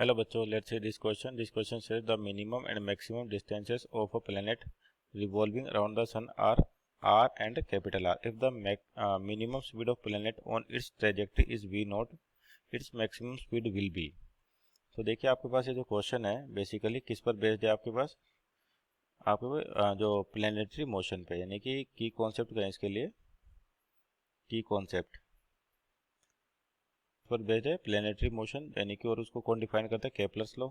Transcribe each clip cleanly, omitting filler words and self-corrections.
Hello बच्चों, let's see this question. This question says the minimum and maximum distances of a planet revolving around the sun are r and capital R. If the minimum speed of planet on its trajectory is v naught, its maximum speed will be. तो देखिए आपके पास ये जो question है basically किस पर based है आपके पास जो प्लेनेटरी मोशन पे, यानी कि की कॉन्सेप्ट करें इसके लिए, की कॉन्सेप्ट पर बेस्ड है प्लेनेटरी मोशन, यानी कि और उसको कौन डिफाइन करता है, केपलर्स लॉ,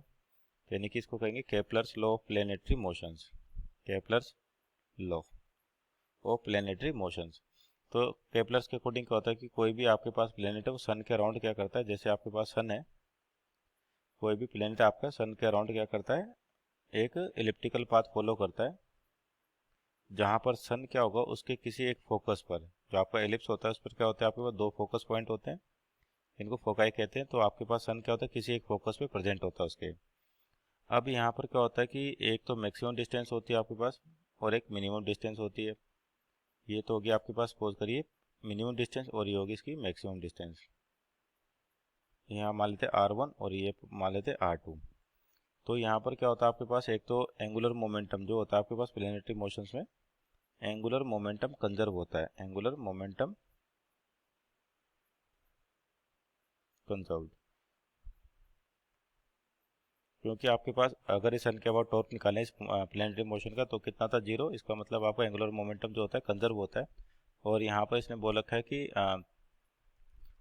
यानी कि इसको कहेंगे Kepler's law of planetary motions, Kepler's law of planetary motions. तो केपलर्स के अकॉर्डिंग क्या होता है कि कोई भी आपके पास प्लेनेट है वो सन के अराउंड क्या करता है, जैसे आपके पास सन है, कोई भी प्लेनेट आपका सन के अराउंड क्या करता है, एक एलिप्टिकल पाथ फॉलो करता है, जहां पर सन क्या होगा उसके किसी एक फोकस पर, जो आपका एलिप्स होता है उस पर क्या होता है, आपके पास दो फोकस पॉइंट होते हैं, इनको फोकाई कहते हैं। तो आपके पास सन क्या होता है, किसी एक फोकस पे प्रेजेंट होता है उसके। अब यहाँ पर क्या होता है कि एक तो मैक्सिमम डिस्टेंस होती है आपके पास और एक मिनिमम डिस्टेंस होती है। ये तो होगी आपके पास, सपोज करिए मिनिमम डिस्टेंस और ये होगी इसकी मैक्सिमम डिस्टेंस। यहाँ मान लेते R1 और ये मान लेते R2। तो यहाँ पर क्या होता है आपके पास, एक तो एंगुलर मोमेंटम जो होता है आपके पास प्लेनेटरी मोशंस में, एंगुलर मोमेंटम कंजर्व होता है, एंगुलर मोमेंटम कंजर्व्ड, क्योंकि आपके पास अगर इस सन के अबाउट टॉर्क निकालें इस प्लेनेटरी मोशन का तो कितना था, जीरो। इसका मतलब आपका एंगुलर मोमेंटम जो होता है कंजर्व होता है। और यहाँ पर इसने बोल रखा है कि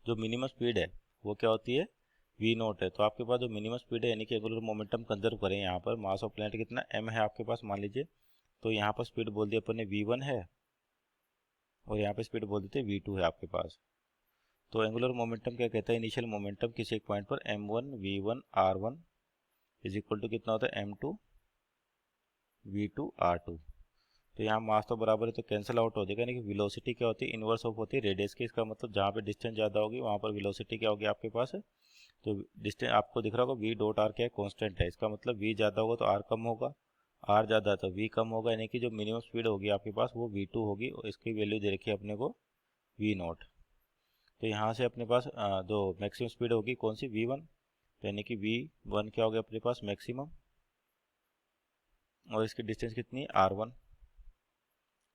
जो मिनिमम स्पीड है वो क्या होती है, v नॉट है। तो आपके पास जो मिनिमम स्पीड है यानी कि एंगुलर मोमेंटम कंजर्व करें, यहाँ पर मास ऑफ प्लेनेट कितना m है आपके पास मान लीजिए, तो यहाँ पर स्पीड बोल दी अपन ने v1 है और यहाँ पे स्पीड बोल देते v2 है आपके पास। तो एंगुलर मोमेंटम क्या कहता है, इनिशियल मोमेंटम किसी एक पॉइंट पर m1 v1 r1 is equal to कितना होता है m2 v2 r2। तो यहाँ मास तो बराबर है तो कैंसिल आउट हो जाएगा, यानी कि वेलोसिटी क्या होती है, इनवर्स ऑफ होती है रेडियस की। इसका मतलब जहाँ पे डिस्टेंस ज़्यादा होगी वहाँ पर वेलोसिटी क्या होगी आपके पास है। तो डिस्टेंस आपको दिख रहा होगा v डॉट आर क्या है, कॉन्स्टेंट है। इसका मतलब v ज़्यादा होगा तो r कम होगा, r ज़्यादा है तो v कम होगा, यानी कि जो मिनिमम स्पीड होगी आपके पास वो v2 होगी और इसकी वैल्यू दे रखी है अपने को v नॉट। तो यहाँ से अपने पास जो मैक्सिमम स्पीड होगी कौन सी, v1, तो यानी कि v1 क्या हो गया अपने पास मैक्सिमम, और इसकी डिस्टेंस कितनी है r1,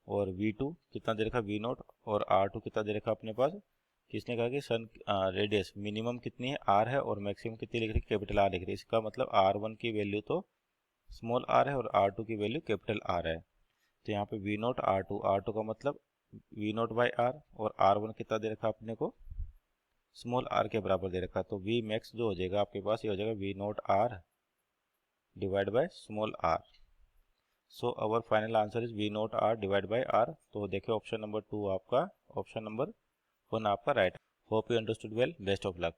और v2 कितना दे रखा v नॉट, और r2 कितना दे रखा अपने पास, किसने कहा कि सन रेडियस मिनिमम कितनी है r है और मैक्सिमम कितनी लिख रही है, कैपिटल R लिख रही है। इसका मतलब r1 की वैल्यू तो स्मॉल r है और r2 की वैल्यू कैपिटल R है। तो यहाँ पे v नॉट r2 का मतलब v नॉट बाई r, और r1 कितना दे रखा अपने को, स्मॉल r के बराबर दे रखा। तो v मैक्स जो हो जाएगा आपके पास ये हो जाएगा v not r divide by small r। So our final answer is v not r divide by r। तो देखिए ऑप्शन नंबर 2 आपका, ऑप्शन नंबर 1 आपका right. Hope you understood well, best of luck.